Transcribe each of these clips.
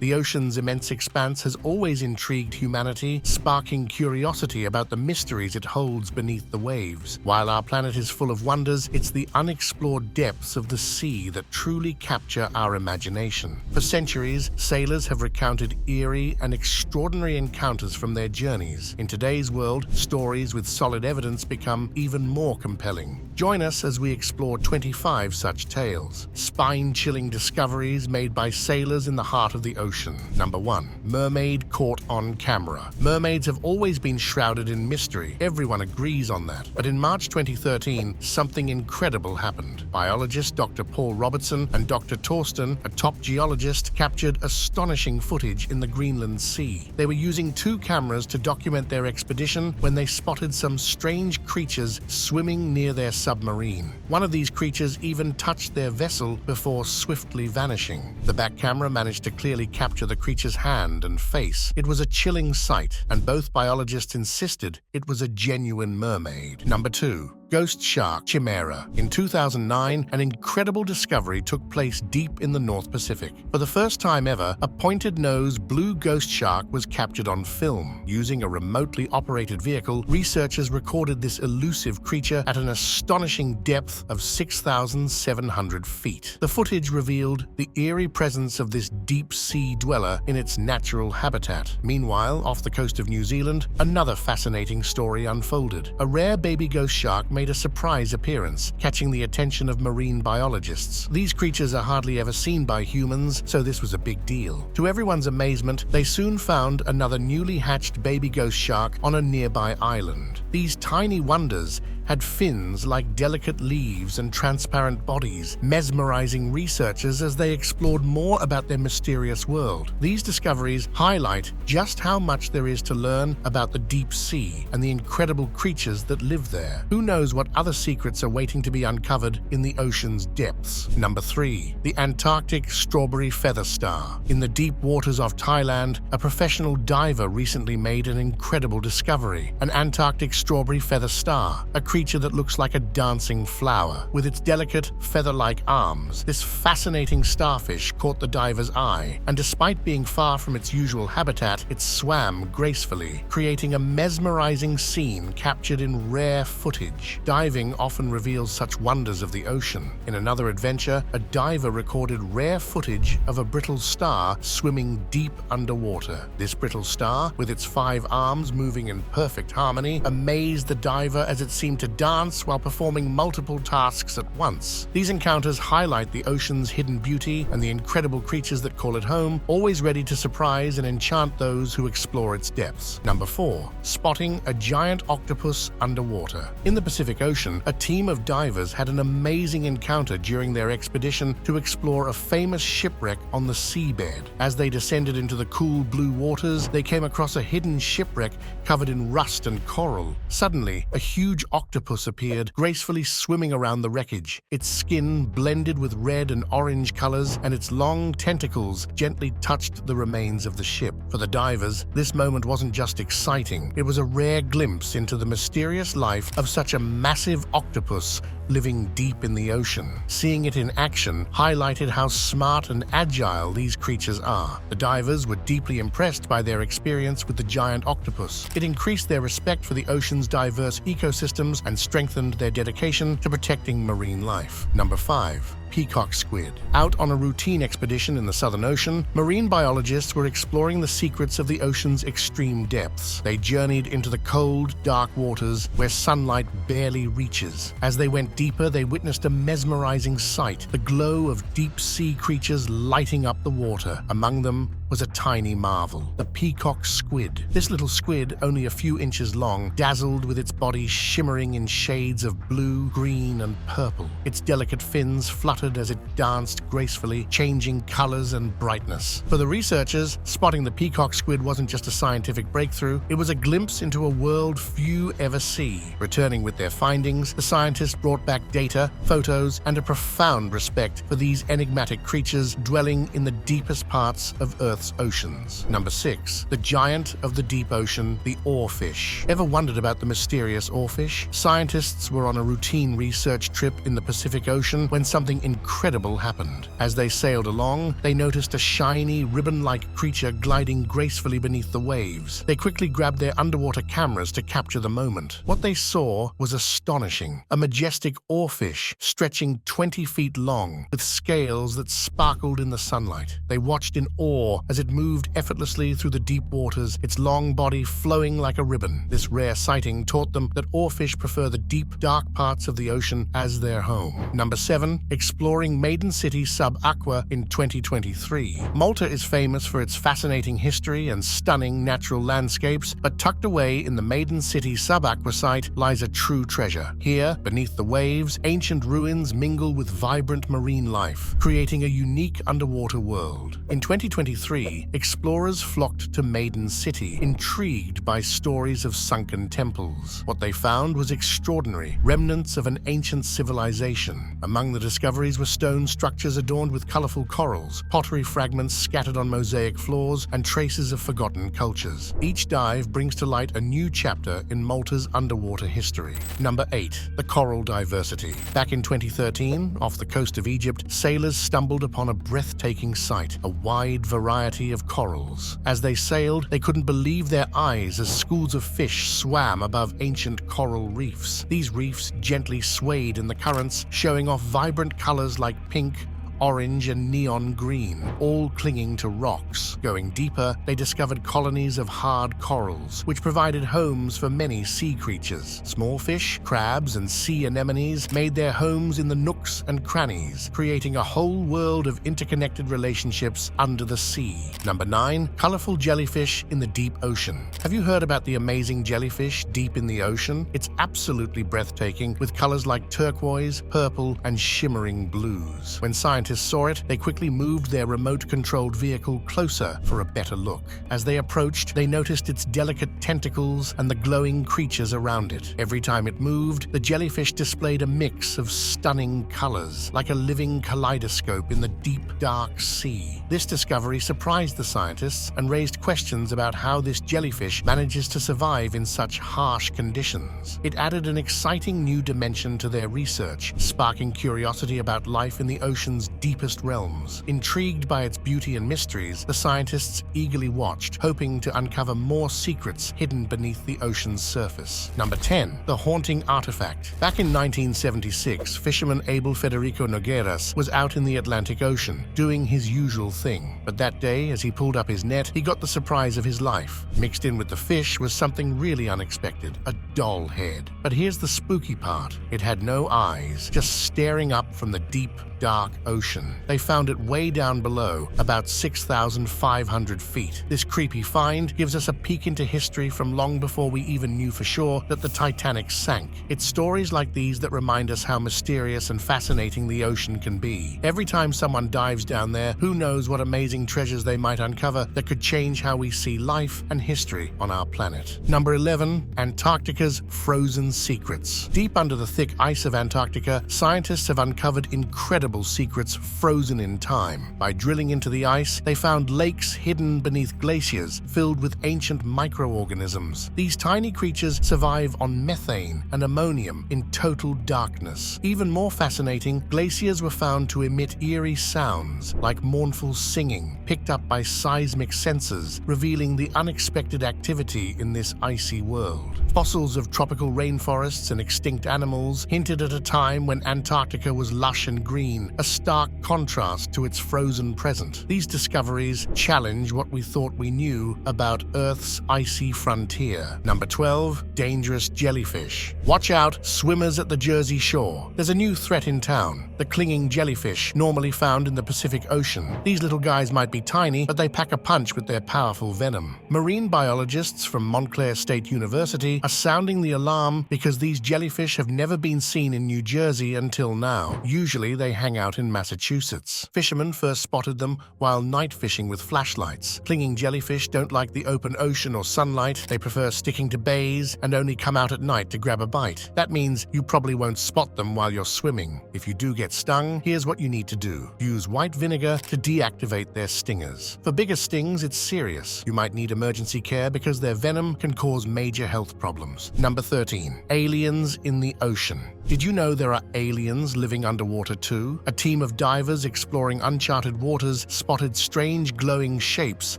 The ocean's immense expanse has always intrigued humanity, sparking curiosity about the mysteries it holds beneath the waves. While our planet is full of wonders, it's the unexplored depths of the sea that truly capture our imagination. For centuries, sailors have recounted eerie and extraordinary encounters from their journeys. In today's world, stories with solid evidence become even more compelling. Join us as we explore 25 such tales, spine-chilling discoveries made by sailors in the heart of the ocean. Number 1. Mermaid caught on camera. Mermaids have always been shrouded in mystery. Everyone agrees on that. But in March 2013, something incredible happened. Biologist Dr. Paul Robertson and Dr. Torsten, a top geologist, captured astonishing footage in the Greenland Sea. They were using 2 cameras to document their expedition when they spotted some strange creatures swimming near their submarine. One of these creatures even touched their vessel before swiftly vanishing. The back camera managed to clearly capture the creature's hand and face. It was a chilling sight, and both biologists insisted it was a genuine mermaid. Number 2. Ghost shark Chimera. In 2009, an incredible discovery took place deep in the North Pacific. For the first time ever, a pointed-nosed blue ghost shark was captured on film. Using a remotely operated vehicle, researchers recorded this elusive creature at an astonishing depth of 6,700 feet. The footage revealed the eerie presence of this deep-sea dweller in its natural habitat. Meanwhile, off the coast of New Zealand, another fascinating story unfolded. A rare baby ghost shark made a surprise appearance, catching the attention of marine biologists. These creatures are hardly ever seen by humans, so this was a big deal. To everyone's amazement, they soon found another newly hatched baby ghost shark on a nearby island. These tiny wonders had fins like delicate leaves and transparent bodies, mesmerizing researchers as they explored more about their mysterious world. These discoveries highlight just how much there is to learn about the deep sea and the incredible creatures that live there. Who knows what other secrets are waiting to be uncovered in the ocean's depths? Number 3. The Antarctic strawberry feather star. In the deep waters of Thailand, a professional diver recently made an incredible discovery: an Antarctic strawberry feather star, a creature that looks like a dancing flower. With its delicate, feather-like arms, this fascinating starfish caught the diver's eye, and despite being far from its usual habitat, it swam gracefully, creating a mesmerizing scene captured in rare footage. Diving often reveals such wonders of the ocean. In another adventure, a diver recorded rare footage of a brittle star swimming deep underwater. This brittle star, with its 5 arms moving in perfect harmony, amazed the diver as it seemed to dance while performing multiple tasks at once. These encounters highlight the ocean's hidden beauty and the incredible creatures that call it home, always ready to surprise and enchant those who explore its depths. Number 4. Spotting a giant octopus underwater. In the Pacific Ocean, a team of divers had an amazing encounter during their expedition to explore a famous shipwreck on the seabed. As they descended into the cool blue waters, they came across a hidden shipwreck covered in rust and coral. Suddenly, a huge octopus appeared, gracefully swimming around the wreckage. Its skin blended with red and orange colors, and its long tentacles gently touched the remains of the ship. For the divers, this moment wasn't just exciting, it was a rare glimpse into the mysterious life of such a massive octopus living deep in the ocean. Seeing it in action highlighted how smart and agile these creatures are. The divers were deeply impressed by their experience with the giant octopus. It increased their respect for the ocean's diverse ecosystems and strengthened their dedication to protecting marine life. Number 5. Peacock squid. Out on a routine expedition in the Southern Ocean, marine biologists were exploring the secrets of the ocean's extreme depths. They journeyed into the cold, dark waters where sunlight barely reaches. As they went deeper, they witnessed a mesmerizing sight: the glow of deep-sea creatures lighting up the water. Among them was a tiny marvel, the peacock squid. This little squid, only a few inches long, dazzled with its body shimmering in shades of blue, green, and purple. Its delicate fins fluttered as it danced gracefully, changing colors and brightness. For the researchers, spotting the peacock squid wasn't just a scientific breakthrough, it was a glimpse into a world few ever see. Returning with their findings, the scientists brought back data, photos, and a profound respect for these enigmatic creatures dwelling in the deepest parts of Earth's Earth's oceans. Number 6. The giant of the deep ocean, the oarfish. Ever wondered about the mysterious oarfish? Scientists were on a routine research trip in the Pacific Ocean when something incredible happened. As they sailed along, they noticed a shiny, ribbon-like creature gliding gracefully beneath the waves. They quickly grabbed their underwater cameras to capture the moment. What they saw was astonishing. A majestic oarfish stretching 20 feet long, with scales that sparkled in the sunlight. They watched in awe as it moved effortlessly through the deep waters, its long body flowing like a ribbon. This rare sighting taught them that oarfish prefer the deep, dark parts of the ocean as their home. Number 7. Exploring Maiden City sub-Aqua in 2023. Malta is famous for its fascinating history and stunning natural landscapes, but tucked away in the Maiden City sub-Aqua site lies a true treasure. Here, beneath the waves, ancient ruins mingle with vibrant marine life, creating a unique underwater world. In 2023, explorers flocked to Maiden City, intrigued by stories of sunken temples. What they found was extraordinary, remnants of an ancient civilization. Among the discoveries were stone structures adorned with colorful corals, pottery fragments scattered on mosaic floors, and traces of forgotten cultures. Each dive brings to light a new chapter in Malta's underwater history. Number 8. The coral diversity. Back in 2013, off the coast of Egypt, sailors stumbled upon a breathtaking sight, a wide variety of corals. As they sailed, they couldn't believe their eyes as schools of fish swam above ancient coral reefs. These reefs gently swayed in the currents, showing off vibrant colors like pink, orange and neon green, all clinging to rocks. Going deeper, they discovered colonies of hard corals, which provided homes for many sea creatures. Small fish, crabs, and sea anemones made their homes in the nooks and crannies, creating a whole world of interconnected relationships under the sea. Number 9. Colorful jellyfish in the deep ocean. Have you heard about the amazing jellyfish deep in the ocean? It's absolutely breathtaking, with colors like turquoise, purple, and shimmering blues. When scientists saw it, they quickly moved their remote-controlled vehicle closer for a better look. As they approached, they noticed its delicate tentacles and the glowing creatures around it. Every time it moved, the jellyfish displayed a mix of stunning colors, like a living kaleidoscope in the deep, dark sea. This discovery surprised the scientists and raised questions about how this jellyfish manages to survive in such harsh conditions. It added an exciting new dimension to their research, sparking curiosity about life in the ocean's deepest realms. Intrigued by its beauty and mysteries, the scientists eagerly watched, hoping to uncover more secrets hidden beneath the ocean's surface. Number 10. The haunting artifact. Back in 1976, fisherman Abel Federico Nogueras was out in the Atlantic Ocean, doing his usual thing. But that day, as he pulled up his net, he got the surprise of his life. Mixed in with the fish was something really unexpected, a doll head. But here's the spooky part. It had no eyes, just staring up from the deep, dark ocean. They found it way down below, about 6,500 feet. This creepy find gives us a peek into history from long before we even knew for sure that the Titanic sank. It's stories like these that remind us how mysterious and fascinating the ocean can be. Every time someone dives down there, who knows what amazing treasures they might uncover that could change how we see life and history on our planet. Number 11. Antarctica's frozen secrets. Deep under the thick ice of Antarctica, scientists have uncovered incredible secrets frozen in time. By drilling into the ice, they found lakes hidden beneath glaciers filled with ancient microorganisms. These tiny creatures survive on methane and ammonium in total darkness. Even more fascinating, glaciers were found to emit eerie sounds like mournful singing, picked up by seismic sensors, revealing the unexpected activity in this icy world. Fossils of tropical rainforests and extinct animals hinted at a time when Antarctica was lush and green, a stark contrast to its frozen present. These discoveries challenge what we thought we knew about Earth's icy frontier. Number 12. Dangerous jellyfish. Watch out, swimmers at the Jersey Shore. There's a new threat in town, the clinging jellyfish, normally found in the Pacific Ocean. These little guys might be tiny, but they pack a punch with their powerful venom. Marine biologists from Montclair State University are sounding the alarm because these jellyfish have never been seen in New Jersey until now. Usually they hang out in Massachusetts. Fishermen first spotted them while night fishing with flashlights. Clinging jellyfish don't like the open ocean or sunlight. They prefer sticking to bays and only come out at night to grab a bite. That means you probably won't spot them while you're swimming. If you do get stung, here's what you need to do. Use white vinegar to deactivate their stingers. For bigger stings, it's serious. You might need emergency care because their venom can cause major health problems. Number 13. Aliens in the ocean. Did you know there are aliens living underwater too? A team of divers exploring uncharted waters spotted strange glowing shapes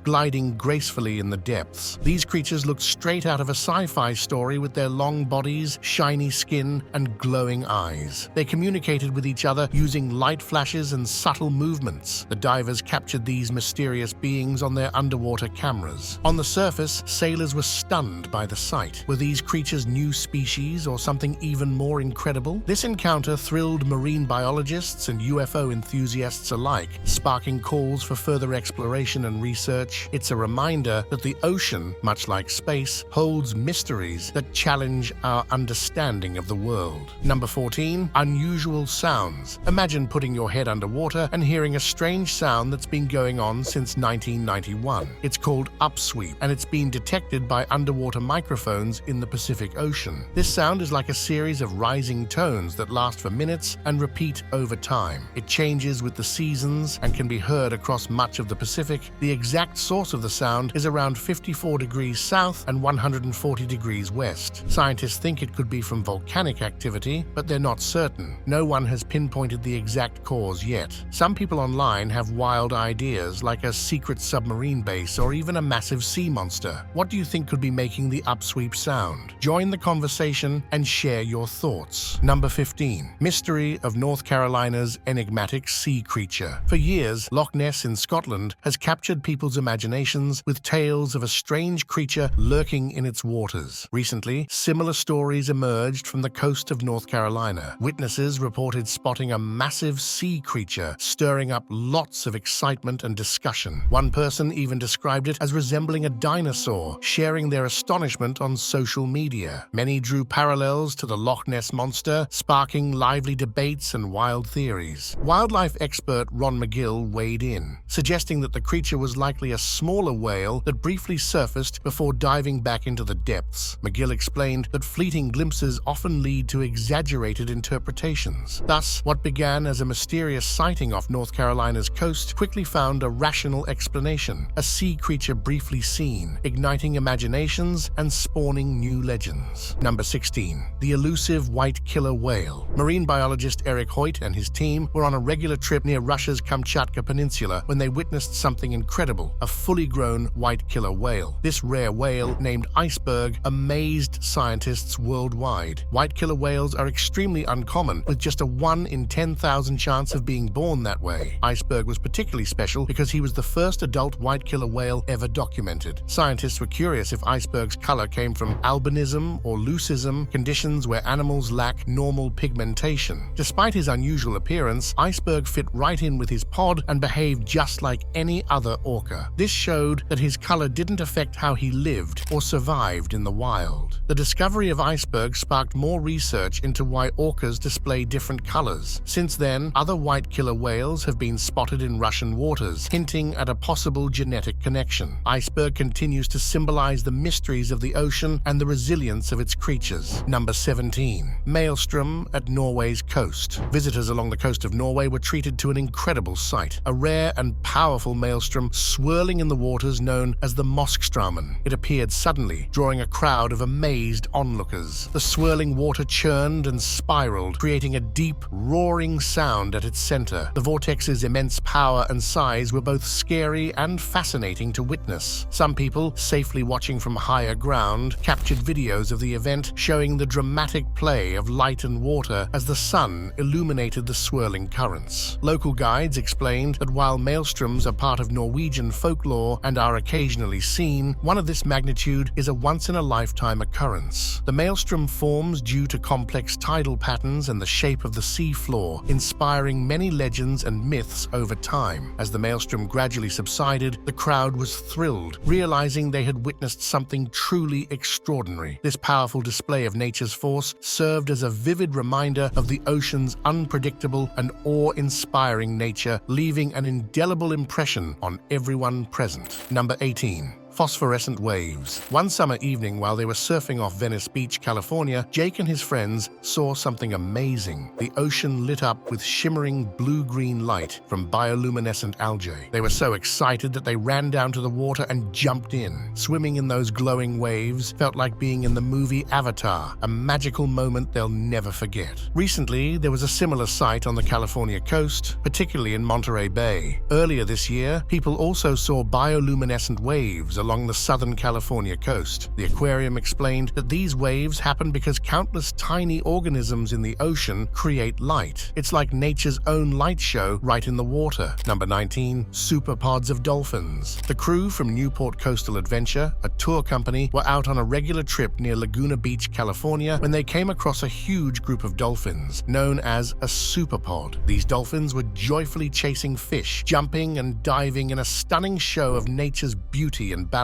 gliding gracefully in the depths. These creatures looked straight out of a sci-fi story with their long bodies, shiny skin, and glowing eyes. They communicated with each other using light flashes and subtle movements. The divers captured these mysterious beings on their underwater cameras. On the surface, sailors were stunned by the sight. Were these creatures new species or something even more incredible? This encounter thrilled marine biologists and UFO enthusiasts alike, sparking calls for further exploration and research. It's a reminder that the ocean, much like space, holds mysteries that challenge our understanding of the world. Number 14. Unusual sounds. Imagine putting your head underwater and hearing a strange sound that's been going on since 1991. It's called upsweep, and it's been detected by underwater microphones in the Pacific Ocean. This sound is like a series of rising tones that last for minutes and repeat over time. It changes with the seasons and can be heard across much of the Pacific. The exact source of the sound is around 54 degrees south and 140 degrees west. Scientists think it could be from volcanic activity, but they're not certain. No one has pinpointed the exact cause yet. Some people online have wild ideas like a secret submarine base or even a massive sea monster. What do you think could be making the upsweep sound? Join the conversation and share your thoughts. Number 15. Mystery of North Carolina's enigmatic sea creature. For years, Loch Ness in Scotland has captured people's imaginations with tales of a strange creature lurking in its waters. Recently, similar stories emerged from the coast of North Carolina. Witnesses reported spotting a massive sea creature, stirring up lots of excitement and discussion. One person even described it as resembling a dinosaur, sharing their astonishment on social media. Many drew parallels to the Loch Ness monster, sparking lively debates and wild theories. Wildlife expert Ron McGill weighed in, suggesting that the creature was likely a smaller whale that briefly surfaced before diving back into the depths. McGill explained that fleeting glimpses often lead to exaggerated interpretations. Thus, what began as a mysterious sighting off North Carolina's coast quickly found a rational explanation: a sea creature briefly seen, igniting imaginations and spawning new legends. Number 16. The elusive white killer whale. Marine biologist Eric Hoyt and his team were on a regular trip near Russia's Kamchatka Peninsula when they witnessed something incredible: a fully grown white killer whale. This rare whale, named Iceberg, amazed scientists worldwide. White killer whales are extremely uncommon, with just a 1 in 10,000 chance of being born that way. Iceberg was particularly special because he was the first adult white killer whale ever documented. Scientists were curious if Iceberg's color came from albinism or leucism, conditions where animals lack normal pigmentation. Despite his unusual appearance, Iceberg fit right in with his pod and behaved just like any other orca. This showed that his color didn't affect how he lived or survived in the wild. The discovery of Iceberg sparked more research into why orcas display different colors. Since then, other white killer whales have been spotted in Russian waters, hinting at a possible genetic connection. Iceberg continues to symbolize the mysteries of the ocean and the resilience of its creatures. Number 17. Maelstrom at Norway's coast. Visitors along the coast of Norway were treated to an incredible sight: a rare and powerful maelstrom swirling in the waters known as the Maelstrom. It appeared suddenly, drawing a crowd of amazed onlookers. The swirling water churned and spiraled, creating a deep, roaring sound at its center. The vortex's immense power and size were both scary and fascinating to witness. Some people, safely watching from higher ground, captured videos of the event showing the dramatic play of light and water as the sun illuminated the swirling currents. Local guides explained that while maelstroms are part of Norwegian folklore and are occasionally seen, one of this magnitude is a once-in-a-lifetime occurrence. The maelstrom forms due to complex tidal patterns and the shape of the sea floor, inspiring many legends and myths over time. As the maelstrom gradually subsided, the crowd was thrilled, realizing they had witnessed something truly extraordinary. This powerful display of nature's force served as a vivid reminder of the ocean's unpredictable and awe-inspiring nature, leaving an indelible impression on everyone present. Number 18. Phosphorescent Waves. One summer evening while they were surfing off Venice Beach, California, Jake and his friends saw something amazing. The ocean lit up with shimmering blue-green light from bioluminescent algae. They were so excited that they ran down to the water and jumped in. Swimming in those glowing waves felt like being in the movie Avatar, a magical moment they'll never forget. Recently, there was a similar sight on the California coast, particularly in Monterey Bay. Earlier this year, people also saw bioluminescent waves along the southern California coast. The aquarium explained that these waves happen because countless tiny organisms in the ocean create light. It's like nature's own light show right in the water. Number 19. Superpods of dolphins. The crew from Newport Coastal Adventure, a tour company, were out on a regular trip near Laguna Beach, California, when they came across a huge group of dolphins, known as a superpod. These dolphins were joyfully chasing fish, jumping and diving in a stunning show of nature's beauty and balance.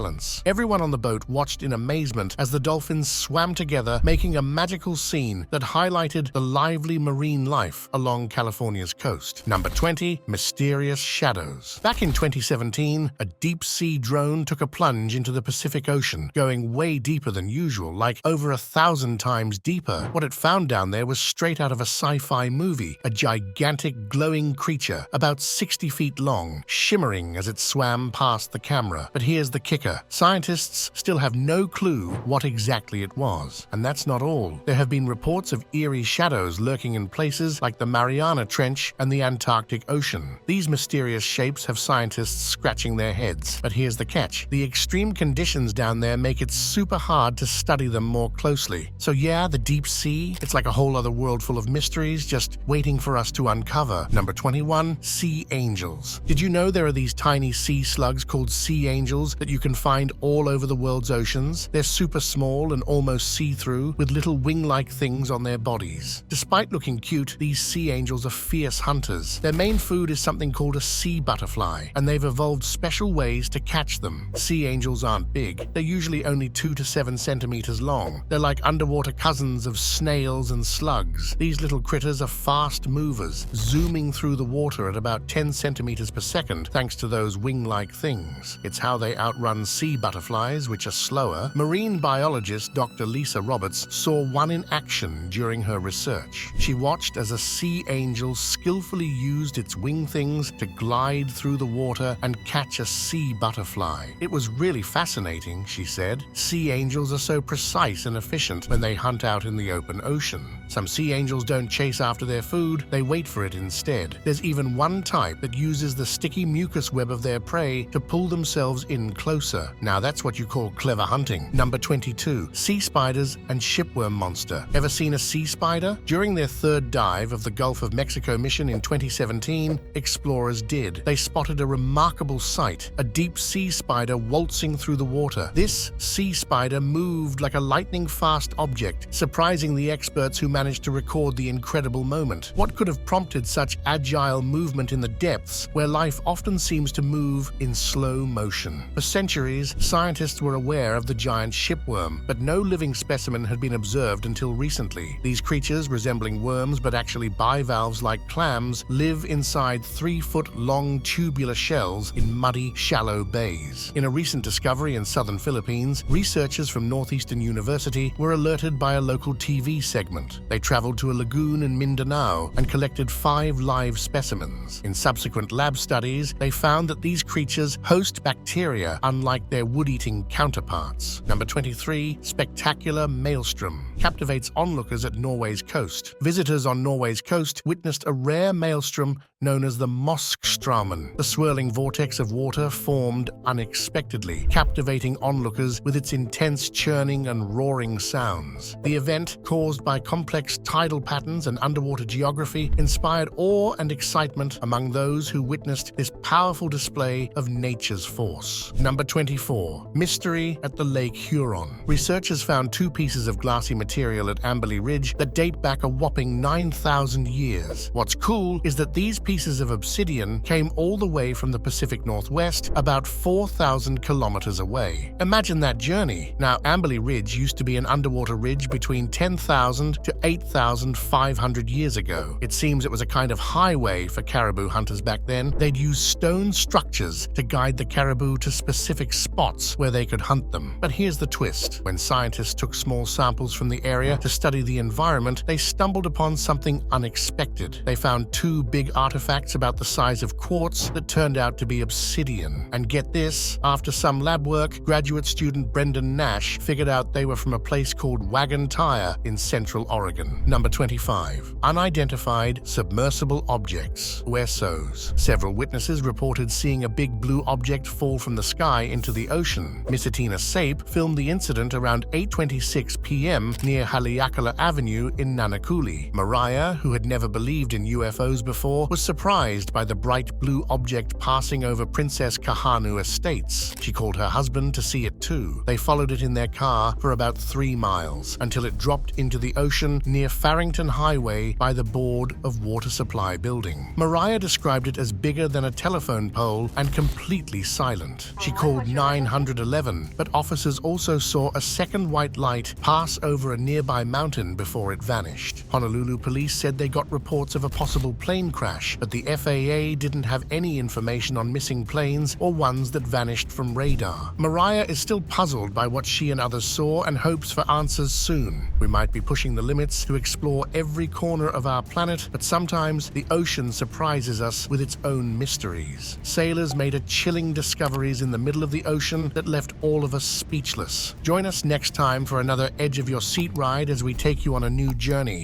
Everyone on the boat watched in amazement as the dolphins swam together, making a magical scene that highlighted the lively marine life along California's coast. Number 20. Mysterious shadows. Back in 2017, a deep-sea drone took a plunge into the Pacific Ocean, going way deeper than usual, like over 1,000 times deeper. What it found down there was straight out of a sci-fi movie, a gigantic glowing creature about 60 feet long, shimmering as it swam past the camera. But here's the kicker. Scientists still have no clue what exactly it was. And that's not all. There have been reports of eerie shadows lurking in places like the Mariana Trench and the Antarctic Ocean. These mysterious shapes have scientists scratching their heads. But here's the catch. The extreme conditions down there make it super hard to study them more closely. So yeah, the deep sea, it's like a whole other world full of mysteries just waiting for us to uncover. Number 21. Sea angels. Did you know there are these tiny sea slugs called sea angels that you can find all over the world's oceans? They're super small and almost see-through, with little wing-like things on their bodies. Despite looking cute, these sea angels are fierce hunters. Their main food is something called a sea butterfly, and they've evolved special ways to catch them. Sea angels aren't big. They're usually only 2 to 7 centimeters long. They're like underwater cousins of snails and slugs. These little critters are fast movers, zooming through the water at about 10 centimeters per second thanks to those wing-like things. It's how they outrun sea butterflies, which are slower. Marine biologist Dr. Lisa Roberts saw one in action during her research. She watched as a sea angel skillfully used its wing things to glide through the water and catch a sea butterfly. It was really fascinating, she said. Sea angels are so precise and efficient when they hunt out in the open ocean. Some sea angels don't chase after their food, they wait for it instead. There's even one type that uses the sticky mucus web of their prey to pull themselves in closer. Now that's what you call clever hunting. Number 22. Sea spiders and shipworm monster. Ever seen a sea spider? During their third dive of the Gulf of Mexico mission in 2017, explorers did. They spotted a remarkable sight, a deep sea spider waltzing through the water. This sea spider moved like a lightning-fast object, surprising the experts who managed to record the incredible moment. What could have prompted such agile movement in the depths, where life often seems to move in slow motion? For centuries, scientists were aware of the giant shipworm, but no living specimen had been observed until recently. These creatures, resembling worms but actually bivalves like clams, live inside 3-foot-long tubular shells in muddy, shallow bays. In a recent discovery in southern Philippines, researchers from Northeastern University were alerted by a local TV segment. They traveled to a lagoon in Mindanao and collected 5 live specimens. In subsequent lab studies, they found that these creatures host bacteria unlike their wood-eating counterparts. Number 23. Spectacular Maelstrom. Captivates onlookers at Norway's coast. Visitors on Norway's coast witnessed a rare maelstrom known as the Maelstrom. The swirling vortex of water formed unexpectedly, captivating onlookers with its intense churning and roaring sounds. The event, caused by complex tidal patterns and underwater geography, inspired awe and excitement among those who witnessed this powerful display of nature's force. Number 24. Mystery at the Lake Huron. Researchers found 2 pieces of glassy material at Amberley Ridge that date back a whopping 9,000 years. What's cool is that these pieces of obsidian came all the way from the Pacific Northwest, about 4,000 kilometers away. Imagine that journey. Now, Amberley Ridge used to be an underwater ridge between 10,000 to 8,500 years ago. It seems it was a kind of highway for caribou hunters back then. They'd use stone structures to guide the caribou to specific spots where they could hunt them. But here's the twist. When scientists took small samples from the area to study the environment, they stumbled upon something unexpected. They found two big artifacts about the size of quartz that turned out to be obsidian. And get this, after some lab work, graduate student Brendan Nash figured out they were from a place called Wagon Tire in Central Oregon. Number 25. Unidentified submersible objects, USOs. Several witnesses reported seeing a big blue object fall from the sky into the ocean. Misatina Sape filmed the incident around 8:26 p.m. near Haleakala Avenue in Nanakuli. Mariah, who had never believed in UFOs before, was surprised by the bright blue object passing over Princess Kahanu Estates. She called her husband to see it too. They followed it in their car for about 3 miles until it dropped into the ocean near Farrington Highway by the Board of Water Supply building. Mariah described it as bigger than a telephone pole and completely silent. She called 911, but officers also saw a second white light pass over a nearby mountain before it vanished. Honolulu police said they got reports of a possible plane crash, but the FAA didn't have any information on missing planes or ones that vanished from radar. Mariah is still puzzled by what she and others saw and hopes for answers soon. We might be pushing the limits to explore every corner of our planet, but sometimes the ocean surprises us with its own mysteries. Sailors made chilling discoveries in the middle of the ocean that left all of us speechless. Join us next time for another edge of your seat ride as we take you on a new journey.